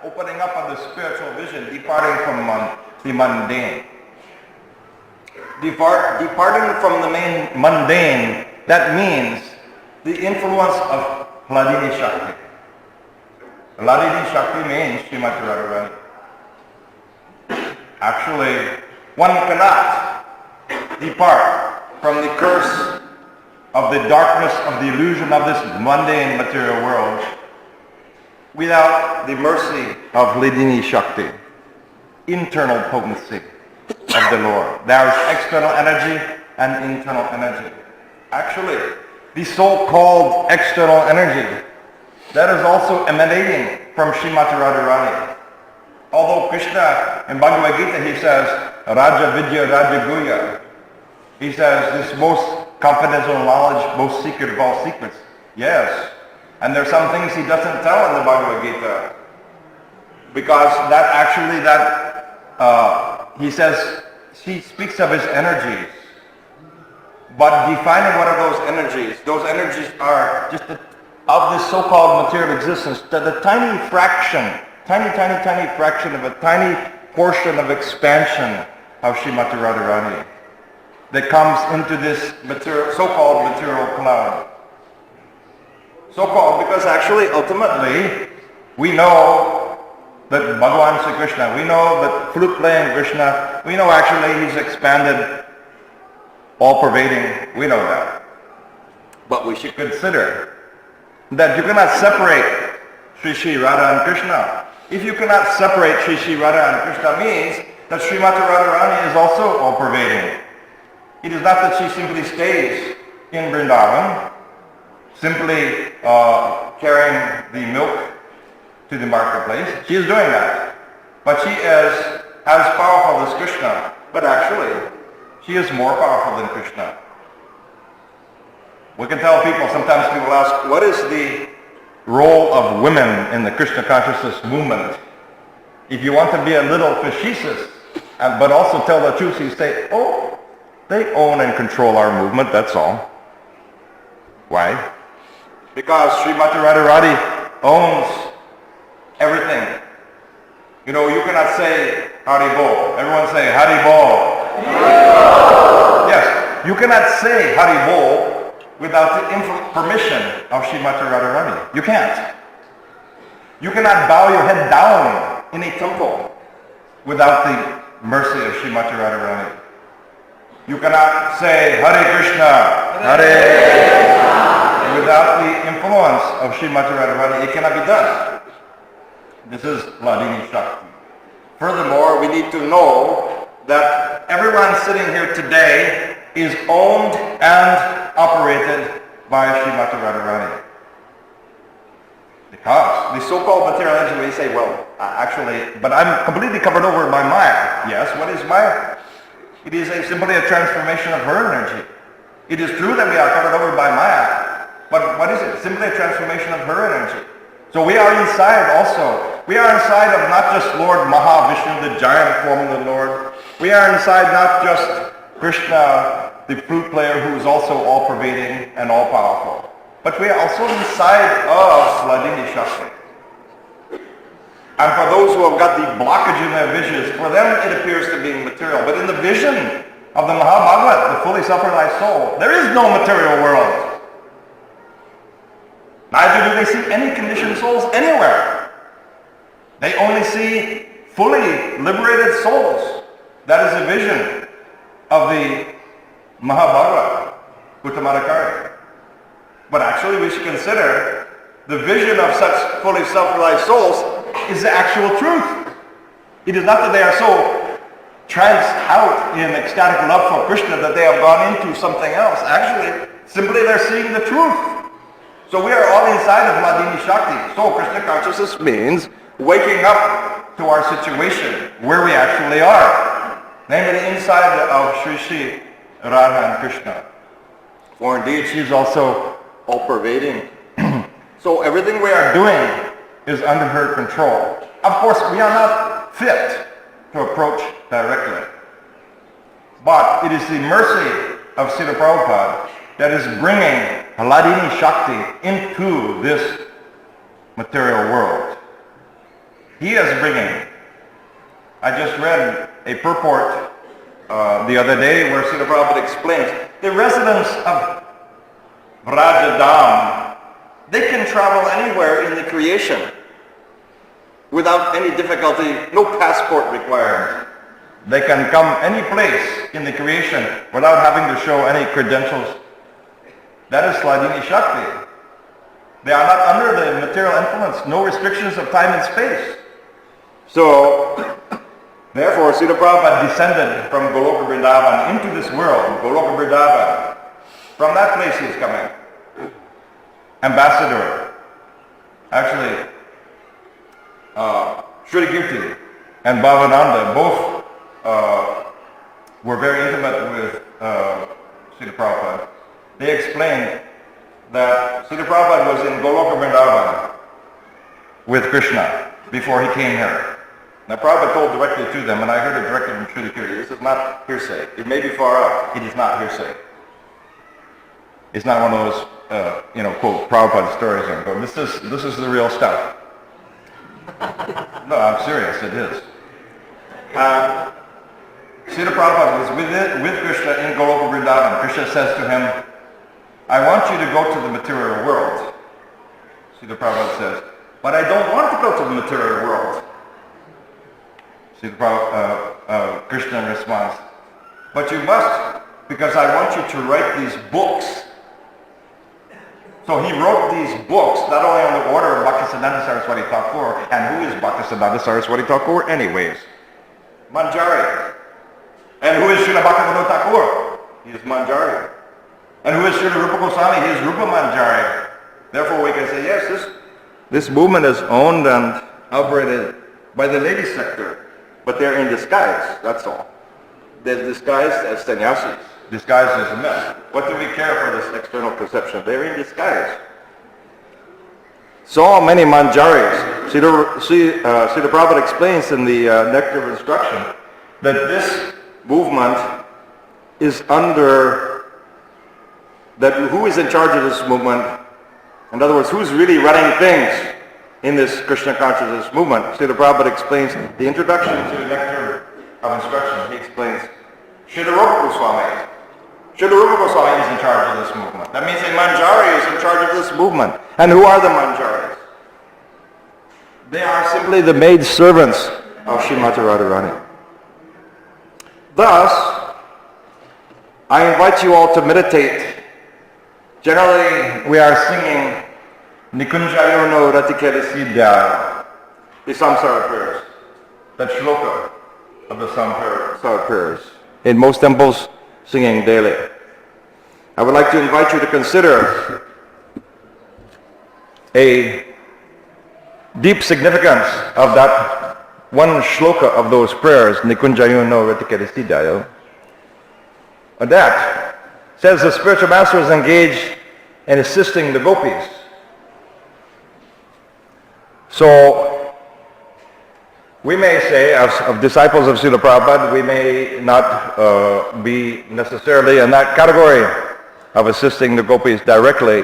opening up of the spiritual vision, departing from the mundane. Departing from the mundane, that means the influence of Hladini Shakti. Hladini Shakti means Srimati Radharani. Actually, one cannot depart from the curse of the darkness of the illusion of this mundane material world without the mercy of Hladini Shakti, internal potency of the Lord. There is external energy and internal energy. Actually, the so-called external energy, that is also emanating from Srimati Radharani. Although Krishna in Bhagavad Gita, he says, Raja Vidya Raja Guya. He says, this most confidential knowledge, most secret of all secrets. Yes. And there's some things he doesn't tell in the Bhagavad Gita. Because that actually, he says, he speaks of his energies. But defining what are those energies are just of this so-called material existence, the tiny fraction, tiny fraction of a tiny portion of expansion of Srimati Radharani that comes into this material, so-called material cloud. So-called because actually, ultimately, we know that Bhagavan Sri Krishna, we know that flute-playing Krishna, we know actually he's expanded, all-pervading, we know that. But we should consider that you cannot separate Sri Radha and Krishna. If you cannot separate Sri Radha and Krishna, means that Srimati Radharani is also all-pervading. It is not that she simply stays in Vrindavan, simply carrying the milk to the marketplace. She is doing that. But she is as powerful as Krishna. But actually, she is more powerful than Krishna. We can tell people, sometimes people ask, what is the role of women in the Krishna consciousness movement? If you want to be a little facetious, but also tell the truth, you say, oh, they own and control our movement, that's all. Why? Because Srimati Radharani owns everything. You know, you cannot say Hari Bol. Everyone say Hari Bol. Yes, you cannot say Hari Bol without the permission of Srimati Radharani. You can't. You cannot bow your head down in a temple without the mercy of Srimati Radharani. You cannot say Hare Krishna, Hare without the influence of Srimati Radharani. It cannot be done. This is Hladini Shakti. Furthermore, we need to know that everyone sitting here today is owned and operated by Srimati Radharani. Because the so-called material energy, we say, well, actually, but I'm completely covered over by Maya. Yes, what is Maya? It is simply a transformation of her energy. It is true that we are covered over by Maya, but what is it? Simply a transformation of her energy. So we are inside also. We are inside of not just Lord Mahavishnu, the giant form of the Lord. We are inside not just Krishna, the flute player who is also all-pervading and all-powerful, but we are also inside of Hladini Shakti. And for those who have got the blockage in their visions, for them it appears to be material. But in the vision of the Mahabhagavat, the fully self-realized soul, there is no material world. Neither do they see any conditioned souls anywhere. They only see fully liberated souls. That is a vision of the Mahabhagavat, Uttamarakari. But actually we should consider the vision of such fully self-realized souls is the actual truth. It is not that they are so tranced out in ecstatic love for Krishna that they have gone into something else. Actually, simply they're seeing the truth. So we are all inside of Hladini Shakti. So Krishna consciousness means waking up to our situation, where we actually are. Namely inside of Sri Radha and Krishna. For indeed she is also all-pervading. So everything we are doing is under her control. Of course, we are not fit to approach directly. But it is the mercy of Srila Prabhupada that is bringing Hladini Shakti into this material world. He is bringing. I just read a purport the other day where Srila Prabhupada explains the residents of Vrajadam, they can travel anywhere in the creation without any difficulty, no passport required. They can come any place in the creation without having to show any credentials. That is Sladini Shakti. They are not under the material influence, no restrictions of time and space. So, therefore, Srila Prabhupada descended from Goloka Vrindavan into this world, Goloka Vrindavan. From that place he is coming. Ambassador. Actually, Shri Kirti and Bhavananda both were very intimate with Srila Prabhupada. They explained that Srila Prabhupada was in Goloka Vrindavan with Krishna before he came here. Now Prabhupada told directly to them, and I heard it directly from Shri Kirti, this is not hearsay. It may be far out, it is not hearsay. It's not one of those, quote, Prabhupada stories. This is the real stuff. No, I'm serious, it is. Srila Prabhupada was with Krishna in Goloka Vrindavan. Krishna says to him, I want you to go to the material world. Srila Prabhupada says, but I don't want to go to the material world. Krishna responds, but you must, because I want you to write these books. So he wrote these books, not only on the order of Bhaktisiddhanta Saraswati Thakur, and who is Bhaktisiddhanta Saraswati Thakur anyways? Manjari. And who is Srila Bhaktivinoda Thakur? He is Manjari. And who is Srila Rupa Goswami? He is Rupa Manjari. Therefore we can say, yes, this movement is owned and operated by the ladies sector. But they're in disguise, that's all. They're disguised as sannyasis, disguised as men. What do we care for this external perception? They're in disguise. So many manjaris. Srila Prabhupada explains in the Nectar of Instruction that this movement is who is in charge of this movement? In other words, who's really running things in this Krishna consciousness movement? Srila Prabhupada explains the introduction to the Nectar of Instruction. He explains, Srila Rupa Goswami. Srila Rupa Goswami is in charge of this movement. That means a Manjari is in charge of this movement. And who are the Manjaris? They are simply the maid servants of Srimati Radharani. Thus, I invite you all to meditate. Generally, we are singing Nikunjayono Ratikarisidya, the Samsara prayers, that shloka of the Samsara prayers. In most temples, singing daily. I would like to invite you to consider a deep significance of that one shloka of those prayers, Nikunjayono Ratikarisidya. That says the spiritual master is engaged in assisting the gopis. So, we may say, of disciples of Srila Prabhupada, we may not be necessarily in that category of assisting the gopis directly.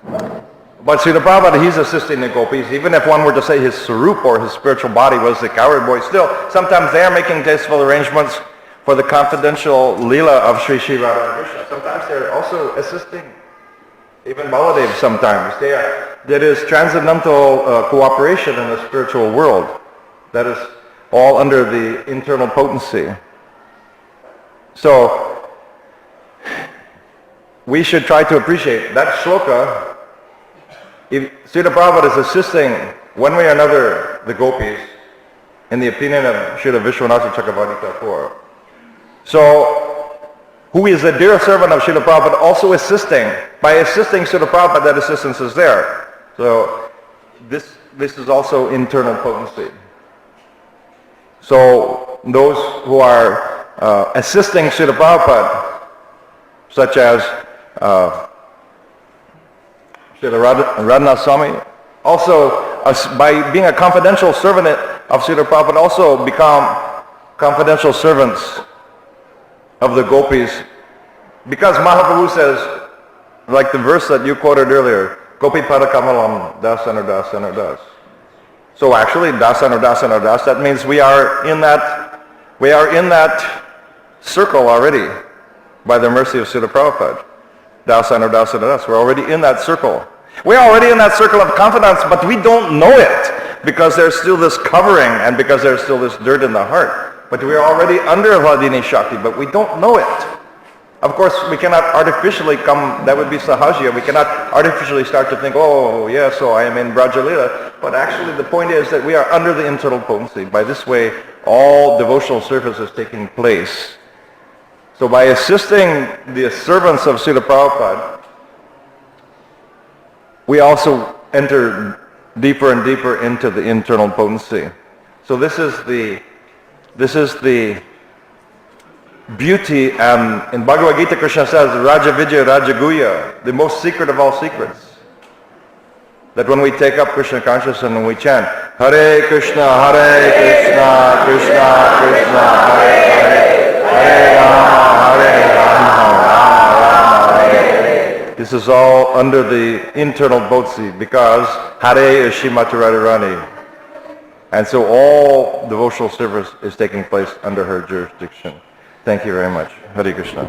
But Srila Prabhupada, he's assisting the gopis. Even if one were to say his sarup or his spiritual body was the cowherd boy, still, sometimes they are making tasteful arrangements for the confidential Leela of Sri Sri Radha and Krishna. Sometimes they're also assisting, even Baladev sometimes. There is transcendental cooperation in the spiritual world. That is all under the internal potency. So, we should try to appreciate that shloka. If Srila Prabhupada is assisting one way or another the gopis, in the opinion of Srila Vishwanatha Chakravarti Thakur. So, who is a dear servant of Srila Prabhupada, also assisting. By assisting Srila Prabhupada, that assistance is there. So, this is also internal potency. So, those who are assisting Srila Prabhupada, such as Srila Radhanath Swami, also by being a confidential servant of Srila Prabhupada, also become confidential servants of the gopis. Because Mahaprabhu says, like the verse that you quoted earlier, Gopi Pada Kamalam, das and das and das. So actually, das and das and das, that means we are in that circle already by the mercy of Srila Prabhupada. Das and das and das. We're already in that circle. We're already in that circle of confidence, but we don't know it because there's still this covering and because there's still this dirt in the heart. But we're already under Vladini Shakti, but we don't know it. Of course, we cannot artificially come, that would be Sahajya, we cannot artificially start to think, oh, yeah, so I am in Brajalila. But actually the point is that we are under the internal potency. By this way, all devotional service is taking place. So by assisting the servants of Srila Prabhupada, we also enter deeper and deeper into the internal potency. So this is the beauty, and in Bhagavad Gita Krishna says, Raja Vijaya Raja Guya, the most secret of all secrets. That when we take up Krishna consciousness and we chant, Hare Krishna, Krishna Krishna, Hare Hare, Hare Rama, Rama Hare. This is all under the internal bodhi because Hare is Shrimati Radharani. And so all devotional service is taking place under her jurisdiction. Thank you very much. Hare Krishna.